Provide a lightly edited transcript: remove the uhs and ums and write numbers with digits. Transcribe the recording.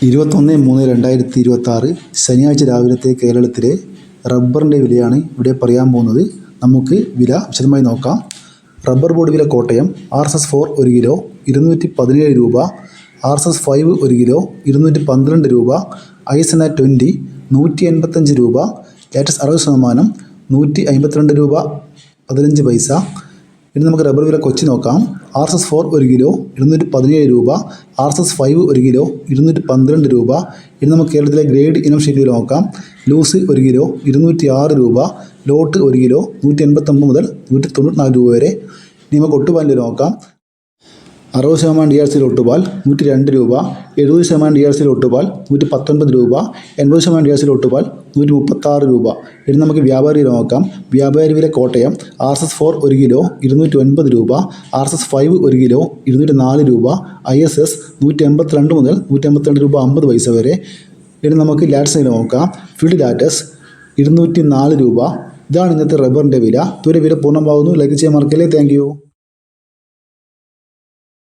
21/3/2026 ശനിയാഴ്ച രാവിലത്തെ കേരളത്തിലെ റബ്ബറിൻ്റെ വിലയാണ് ഇവിടെ പറയാൻ പോകുന്നത്. നമുക്ക് വില വിശദമായി നോക്കാം. റബ്ബർ ബോർഡ് വില കോട്ടയം RSS-4 1 കിലോ 217 രൂപ, RSS-5 1 കിലോ 212 രൂപ, ISNA 20 185 രൂപ, ലാറ്റക്സ് 60% 152 രൂപ 15 പൈസ. ഇനി നമുക്ക് റബ്ബർ വില കൊച്ചി നോക്കാം. RSS-4 1 കിലോ 217 രൂപ, RSS-5 1 കിലോ 212 രൂപ. ഇനി നമുക്ക് കേരളത്തിലെ ഗ്രേഡ് ഇനം ഷീറ്റ് വില നോക്കാം. ലൂസ് 1 കിലോ 206 രൂപ, ലോട്ട് 1 കിലോ 189 മുതൽ 194 രൂപ വരെ. ഇനി നമുക്ക് ഒട്ടുപാലിൻ്റെ വില നോക്കാം. 60% DRC ഒട്ടുപാൽ 102 രൂപ, 70% DRC ഒട്ടുപാൽ 119 രൂപ, 80% DRC ഒട്ടുപാൽ 136 രൂപ. ഇനി നമുക്ക് വ്യാപാരി വില നോക്കാം. വ്യാപാരി വില കോട്ടയം RSS-4 1 കിലോ 209 രൂപ, RSS-5 1 കിലോ 204 രൂപ, ISS 182 മുതൽ 182 രൂപ 50 പൈസ വരെ. ഇനി നമുക്ക് ലാറ്റക്സ് വില നോക്കാം. ഫീൽഡ് ലാറ്റക്സ് 204 രൂപ. ഇതാണ് ഇന്നത്തെ റബ്ബറിൻ്റെ വില. ഇതുവരെ വില പൂർണ്ണമാകുന്നു. ലൈക്ക് ചെയ്യാൻ മറക്കല്ലേ. Thank you.